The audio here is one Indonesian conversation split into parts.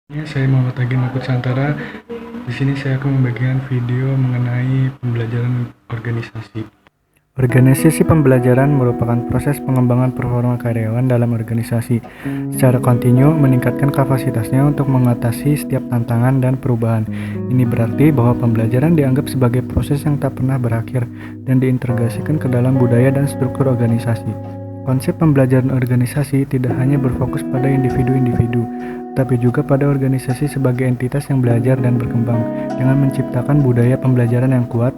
Saya Muhammad Agim Santara. Di sini saya akan membagikan video mengenai pembelajaran organisasi. Organisasi pembelajaran merupakan proses pengembangan performa karyawan dalam organisasi secara kontinu, meningkatkan kapasitasnya untuk mengatasi setiap tantangan dan perubahan. Ini berarti bahwa pembelajaran dianggap sebagai proses yang tak pernah berakhir dan diintegrasikan ke dalam budaya dan struktur organisasi. Konsep pembelajaran organisasi tidak hanya berfokus pada individu-individu, tapi juga pada organisasi sebagai entitas yang belajar dan berkembang. Dengan menciptakan budaya pembelajaran yang kuat,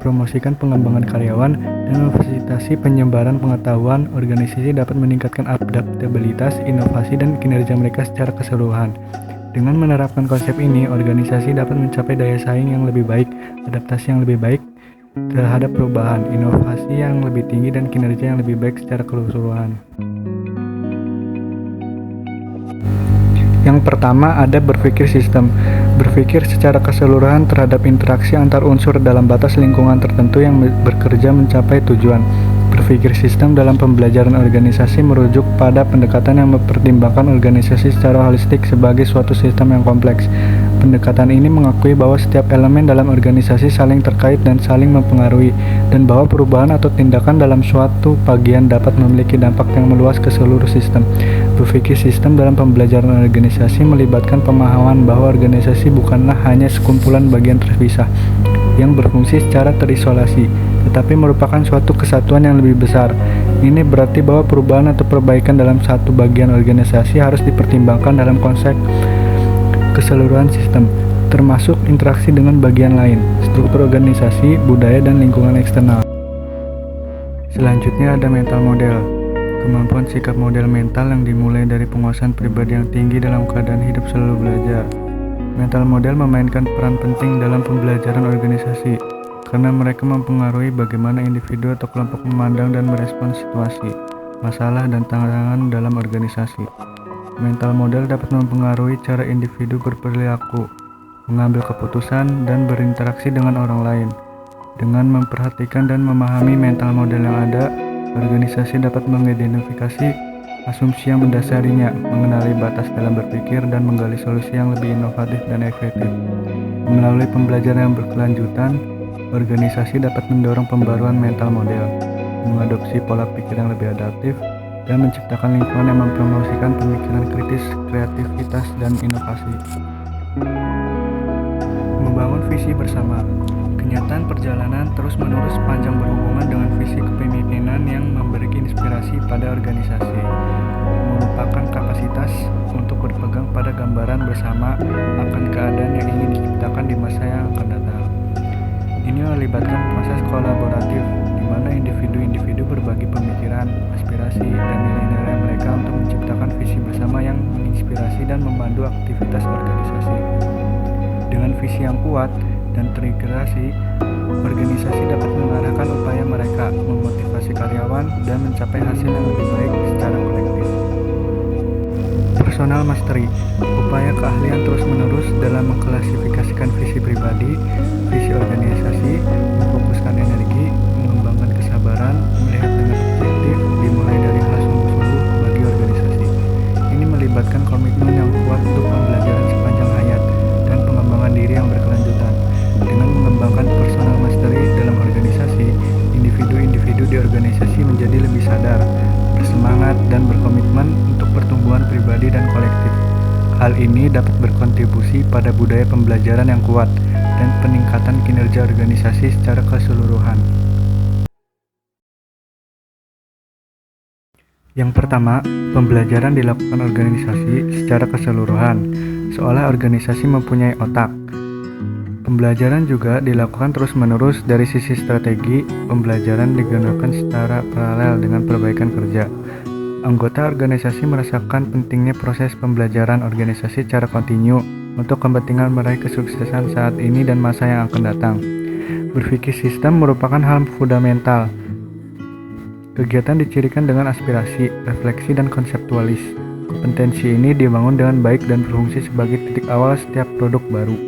promosikan pengembangan karyawan, dan memfasilitasi penyebaran pengetahuan, organisasi dapat meningkatkan adaptabilitas, inovasi, dan kinerja mereka secara keseluruhan. Dengan menerapkan konsep ini, organisasi dapat mencapai daya saing yang lebih baik, adaptasi yang lebih baik terhadap perubahan, inovasi yang lebih tinggi, dan kinerja yang lebih baik secara keseluruhan. Yang pertama ada berpikir sistem. Berpikir secara keseluruhan terhadap interaksi antar unsur dalam batas lingkungan tertentu yang bekerja mencapai tujuan. Berpikir sistem dalam pembelajaran organisasi merujuk pada pendekatan yang mempertimbangkan organisasi secara holistik sebagai suatu sistem yang kompleks. Pendekatan ini mengakui bahwa setiap elemen dalam organisasi saling terkait dan saling mempengaruhi, dan bahwa perubahan atau tindakan dalam suatu bagian dapat memiliki dampak yang meluas ke seluruh sistem. Berpikir sistem dalam pembelajaran organisasi melibatkan pemahaman bahwa organisasi bukanlah hanya sekumpulan bagian terpisah yang berfungsi secara terisolasi, tetapi merupakan suatu kesatuan yang lebih besar. Ini berarti bahwa perubahan atau perbaikan dalam satu bagian organisasi harus dipertimbangkan dalam konsep keseluruhan sistem, termasuk interaksi dengan bagian lain, struktur organisasi, budaya, dan lingkungan eksternal. Selanjutnya ada mental model. Kemampuan sikap model mental yang dimulai dari penguasaan pribadi yang tinggi dalam keadaan hidup selalu belajar. Mental model memainkan peran penting dalam pembelajaran organisasi, karena mereka mempengaruhi bagaimana individu atau kelompok memandang dan merespons situasi, masalah, dan tantangan dalam organisasi. Mental model dapat mempengaruhi cara individu berperilaku, mengambil keputusan, dan berinteraksi dengan orang lain. Dengan memperhatikan dan memahami mental model yang ada, organisasi dapat mengidentifikasi asumsi yang mendasarinya, mengenali batas dalam berpikir, dan menggali solusi yang lebih inovatif dan efektif. Melalui pembelajaran yang berkelanjutan, organisasi dapat mendorong pembaruan mental model, mengadopsi pola pikir yang lebih adaptif, dan menciptakan lingkungan yang mempromosikan pemikiran kritis, kreativitas, dan inovasi. Membangun visi bersama. Kenyataan perjalanan terus-menerus panjang berhubungan dengan visi kepemimpinan yang memberi inspirasi pada organisasi, merupakan kapasitas untuk berpegang pada gambaran bersama akan keadaan yang ingin diciptakan di masa yang akan datang. Ini melibatkan proses kolaboratif, di mana individu-individu berbagi pemikiran, aspirasi, dan nilai-nilai mereka untuk menciptakan visi bersama yang menginspirasi dan memandu aktivitas organisasi. Dengan visi yang kuat dan terintegrasi, organisasi dapat mengarahkan upaya mereka, memotivasi karyawan, dan mencapai hasil yang lebih baik secara kolektif. Personal mastery, upaya keahlian terus-menerus dalam mengklasifikasikan visi pribadi, visi organisasi, memfokuskan energi, mengembangkan kesabaran, melihat dengan objektif, dimulai dari hal sungguh-sungguh bagi organisasi. Ini melibatkan komitmen yang kuat untuk pembelajaran sepanjang hayat dan pengembangan diri yang berkelanjutan. Dengan mengembangkan personal mastery dalam organisasi, individu-individu di organisasi menjadi lebih sadar, bersemangat, dan berkomitmen untuk pertumbuhan pribadi dan kolektif. Hal ini dapat berkontribusi pada budaya pembelajaran yang kuat dan peningkatan kinerja organisasi secara keseluruhan. Yang pertama, pembelajaran dilakukan organisasi secara keseluruhan, seolah organisasi mempunyai otak. Pembelajaran juga dilakukan terus-menerus dari sisi strategi. Pembelajaran digunakan secara paralel dengan perbaikan kerja. Anggota organisasi merasakan pentingnya proses pembelajaran organisasi secara kontinu untuk kepentingan meraih kesuksesan saat ini dan masa yang akan datang. Berpikir sistem merupakan hal fundamental. Kegiatan dicirikan dengan aspirasi, refleksi, dan konseptualis. Kompetensi ini dibangun dengan baik dan berfungsi sebagai titik awal setiap produk baru.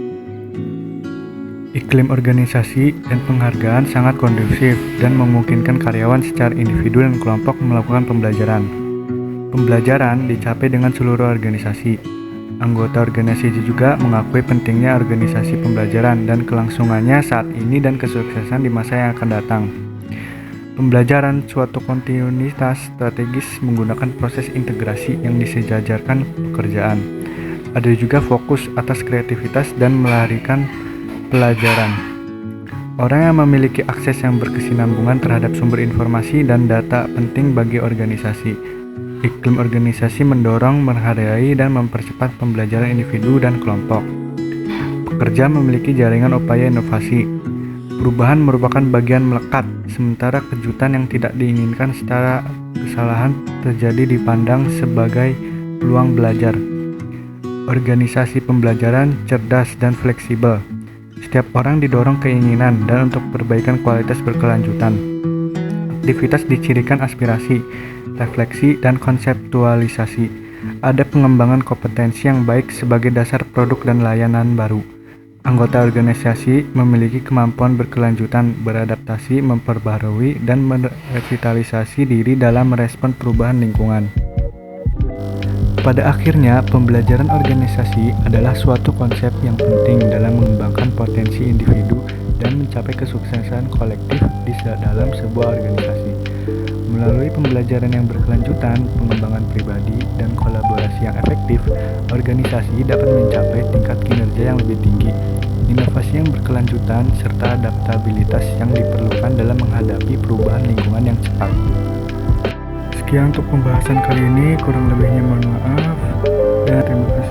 Iklim organisasi dan penghargaan sangat kondusif dan memungkinkan karyawan secara individu dan kelompok melakukan pembelajaran. Pembelajaran dicapai dengan seluruh organisasi. Anggota organisasi juga mengakui pentingnya organisasi pembelajaran dan kelangsungannya saat ini dan kesuksesan di masa yang akan datang. Pembelajaran suatu kontinuitas strategis menggunakan proses integrasi yang disejajarkan pekerjaan. Ada juga fokus atas kreativitas dan melarikan pelajaran. Orang yang memiliki akses yang berkesinambungan terhadap sumber informasi dan data penting bagi organisasi. Iklim organisasi mendorong, menghargai, dan mempercepat pembelajaran individu dan kelompok. Pekerja memiliki jaringan upaya inovasi. Perubahan merupakan bagian melekat, sementara kejutan yang tidak diinginkan secara kesalahan terjadi dipandang sebagai peluang belajar. Organisasi pembelajaran cerdas dan fleksibel. Setiap orang didorong keinginan dan untuk perbaikan kualitas berkelanjutan. Aktivitas dicirikan aspirasi, refleksi, dan konseptualisasi. Ada pengembangan kompetensi yang baik sebagai dasar produk dan layanan baru. Anggota organisasi memiliki kemampuan berkelanjutan, beradaptasi, memperbarui, dan merevitalisasi diri dalam merespon perubahan lingkungan. Pada akhirnya, pembelajaran organisasi adalah suatu konsep yang penting dalam mengembangkan potensi individu dan mencapai kesuksesan kolektif di dalam sebuah organisasi. Melalui pembelajaran yang berkelanjutan, pengembangan pribadi, dan kolaborasi yang efektif, organisasi dapat mencapai tingkat kinerja yang lebih tinggi, inovasi yang berkelanjutan, serta adaptabilitas yang diperlukan dalam menghadapi perubahan lingkungan yang cepat. Sekian untuk pembahasan kali ini, kurang lebihnya mohon maaf, dan terima kasih.